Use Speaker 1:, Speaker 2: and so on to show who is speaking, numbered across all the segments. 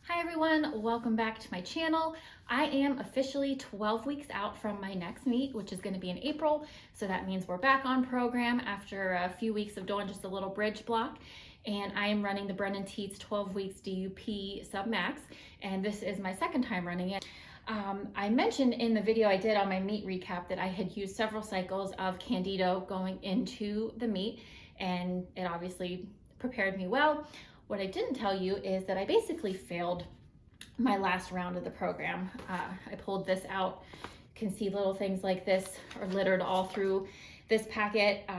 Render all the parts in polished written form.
Speaker 1: Hi everyone, welcome back to my channel. I am officially 12 weeks out from my next meet, which is going to be in April. So that means we're back on program after a few weeks of doing just a little bridge block. And I am running the Brennan Teets 12 weeks DUP Submax, and this is my second time running it. I mentioned in the video I did on my meet recap that I had used several cycles of Candido going into the meet, and it obviously prepared me well. What I didn't tell you is that I basically failed my last round of the program. I pulled this out. You can see little things like this are littered all through this packet.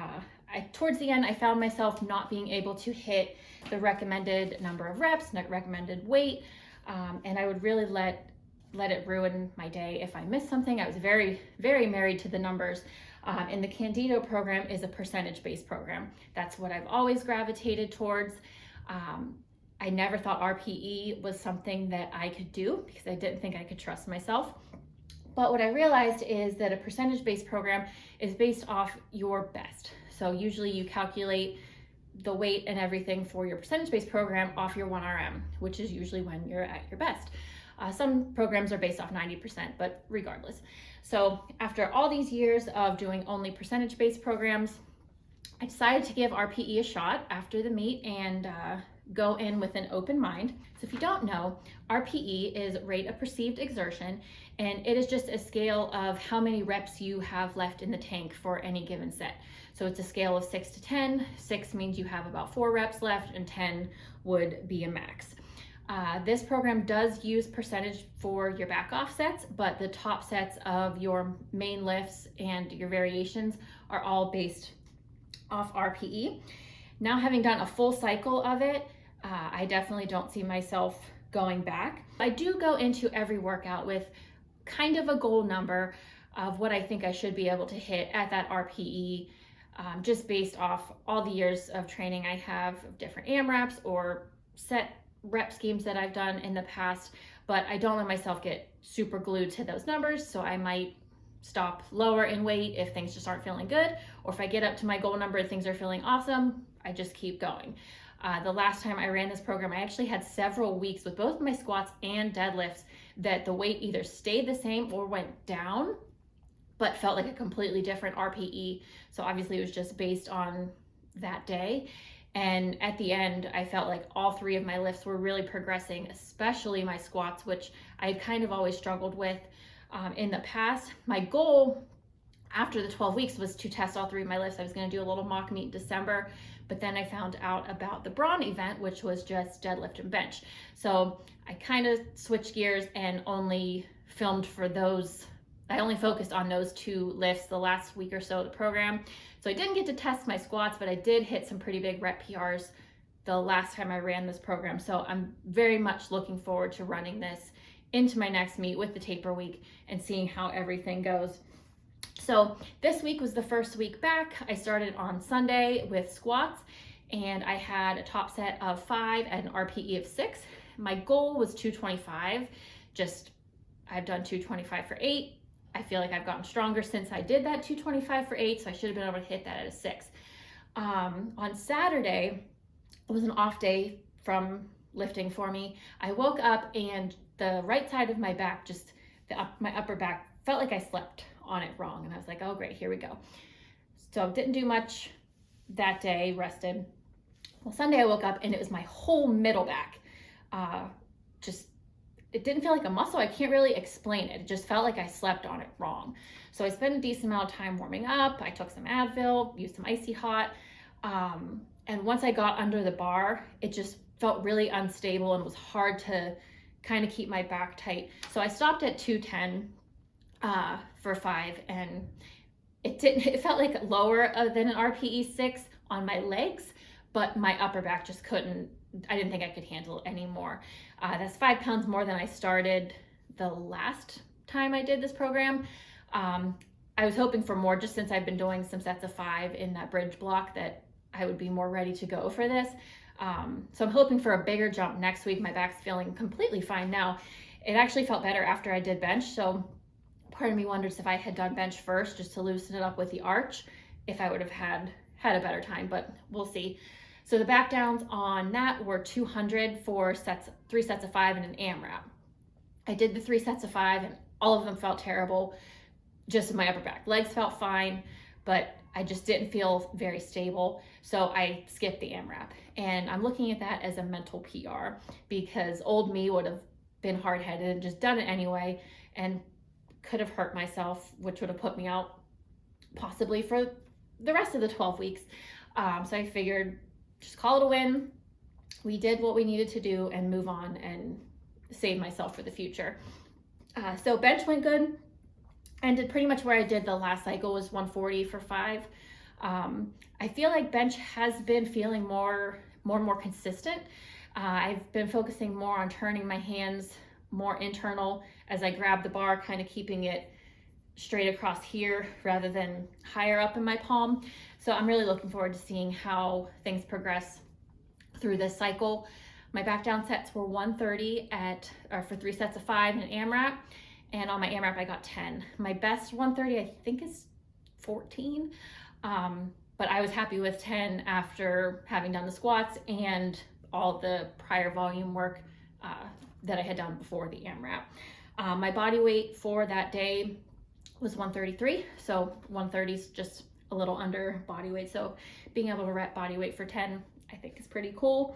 Speaker 1: Towards the end, I found myself not being able to hit the recommended number of reps, not recommended weight, and I would really let it ruin my day if I missed something. I was very, very married to the numbers. And the Candido program is a percentage-based program. That's what I've always gravitated towards. I never thought RPE was something that I could do because I didn't think I could trust myself. But what I realized is that a percentage-based program is based off your best. So usually you calculate the weight and everything for your percentage-based program off your 1RM, which is usually when you're at your best. Some programs are based off 90%, but regardless. So after all these years of doing only percentage-based programs, I decided to give RPE a shot after the meet and go in with an open mind. So if you don't know, RPE is rate of perceived exertion, and it is just a scale of how many reps you have left in the tank for any given set. So it's a scale of 6 to 10. 6 means you have about 4 reps left, and 10 would be a max. This program does use percentage for your back off sets, but the top sets of your main lifts and your variations are all based off RPE. Now, having done a full cycle of it, I definitely don't see myself going back. I do go into every workout with kind of a goal number of what I think I should be able to hit at that RPE, just based off all the years of training I have of different AMRAPs or set rep schemes that I've done in the past, but I don't let myself get super glued to those numbers. So I might stop lower in weight if things just aren't feeling good, or if I get up to my goal number and things are feeling awesome, I just keep going. The last time I ran this program, I actually had several weeks with both my squats and deadlifts that the weight either stayed the same or went down, but felt like a completely different RPE. So obviously it was just based on that day. And at the end, I felt like all 3 of my lifts were really progressing, especially my squats, which I had kind of always struggled with in the past. My goal after the 12 weeks was to test all 3 of my lifts. I was going to do a little mock meet in December, but then I found out about the Braun event, which was just deadlift and bench. So I kind of switched gears and only filmed for those. I only focused on those 2 lifts the last week or so of the program. So I didn't get to test my squats, but I did hit some pretty big rep PRs the last time I ran this program. So I'm very much looking forward to running this into my next meet with the taper week and seeing how everything goes. So this week was the first week back. I started on Sunday with squats, and I had a top set of 5 and an RPE of 6. My goal was 225. I've done 225 for 8. I feel like I've gotten stronger since I did that 225 for 8, so I should have been able to hit that at a 6. On Saturday, it was an off day from lifting for me. I woke up and the right side of my back, my upper back, felt like I slept on it wrong. And I was like, oh great, here we go. So didn't do much that day, rested. Well, Sunday I woke up and it was my whole middle back. It didn't feel like a muscle. I can't really explain it. It just felt like I slept on it wrong. So I spent a decent amount of time warming up. I took some Advil, used some Icy Hot. And once I got under the bar, it just felt really unstable and was hard to kind of keep my back tight. So I stopped at 210 for 5, and it felt like lower than an RPE 6 on my legs, but my upper back just couldn't. I didn't think I could handle it anymore. That's 5 pounds more than I started the last time I did this program. I was hoping for more, just since I've been doing some sets of 5 in that bridge block, that I would be more ready to go for this. So I'm hoping for a bigger jump next week. My back's feeling completely fine now. It actually felt better after I did bench. So part of me wonders if I had done bench first just to loosen it up with the arch, if I would have had a better time, but we'll see. So the back downs on that were 200 for 3 sets of 5 and an AMRAP. I did the 3 sets of 5 and all of them felt terrible, just in my upper back. Legs felt fine, but I just didn't feel very stable. So I skipped the AMRAP. And I'm looking at that as a mental PR, because old me would have been hard-headed and just done it anyway and could have hurt myself, which would have put me out possibly for the rest of the 12 weeks. So I figured just call it a win. We did what we needed to do and move on and save myself for the future. So bench went good. Ended pretty much where I did the last cycle, was 140 for 5. I feel like bench has been feeling more and more consistent. I've been focusing more on turning my hands more internal as I grab the bar, kind of keeping it straight across here rather than higher up in my palm. So I'm really looking forward to seeing how things progress through this cycle. My back down sets were 130 for 3 sets of 5 and an AMRAP. And on my AMRAP, I got 10. My best 130, I think, is 14. But I was happy with 10 after having done the squats and all the prior volume work that I had done before the AMRAP. My body weight for that day was 133. So 130 is just a little under body weight. So being able to rep body weight for 10, I think is pretty cool.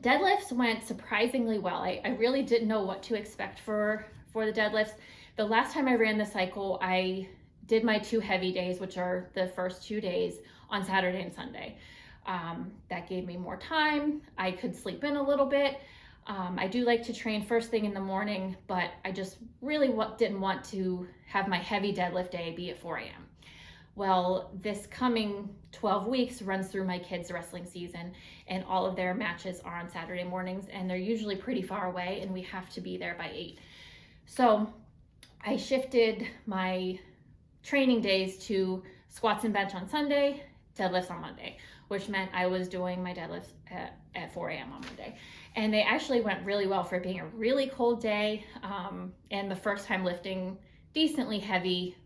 Speaker 1: Deadlifts went surprisingly well. I really didn't know what to expect for the deadlifts. The last time I ran the cycle, I did my 2 heavy days, which are the first 2 days, on Saturday and Sunday. That gave me more time. I could sleep in a little bit. I do like to train first thing in the morning, but I just really didn't want to have my heavy deadlift day be at 4 a.m. Well, this coming 12 weeks runs through my kids' wrestling season, and all of their matches are on Saturday mornings, and they're usually pretty far away, and we have to be there by 8. So I shifted my training days to squats and bench on Sunday, deadlifts on Monday, which meant I was doing my deadlifts at 4 a.m. on Monday. And they actually went really well for it being a really cold day, and the first time lifting decently heavy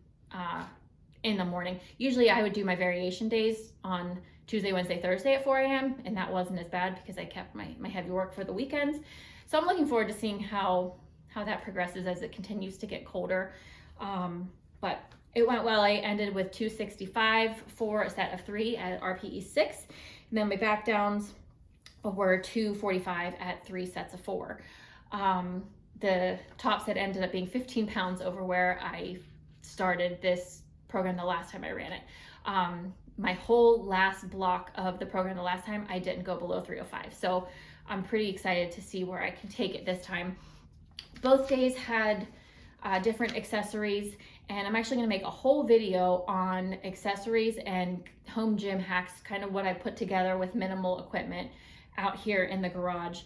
Speaker 1: in the morning. Usually I would do my variation days on Tuesday, Wednesday, Thursday at 4 a.m. and that wasn't as bad because I kept my heavy work for the weekends. So I'm looking forward to seeing how that progresses as it continues to get colder. But it went well. I ended with 265 for a set of 3 at RPE 6. And then my back downs were 245 at 3 sets of 4. The top set ended up being 15 pounds over where I started this program the last time I ran it. My whole last block of the program the last time, I didn't go below 305. So I'm pretty excited to see where I can take it this time. Both days had different accessories, and I'm actually going to make a whole video on accessories and home gym hacks, kind of what I put together with minimal equipment out here in the garage.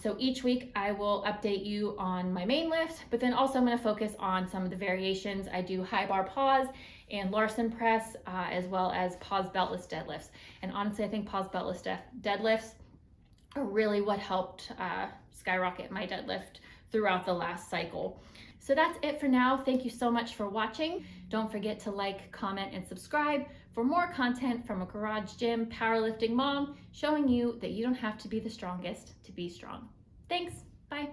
Speaker 1: So each week I will update you on my main lift, but then also I'm going to focus on some of the variations. I do high bar pause and Larson press, as well as pause beltless deadlifts. And honestly, I think pause beltless deadlifts are really what helped skyrocket my deadlift throughout the last cycle. So that's it for now. Thank you so much for watching. Don't forget to like, comment, and subscribe for more content from a garage gym powerlifting mom, showing you that you don't have to be the strongest to be strong. Thanks. Bye.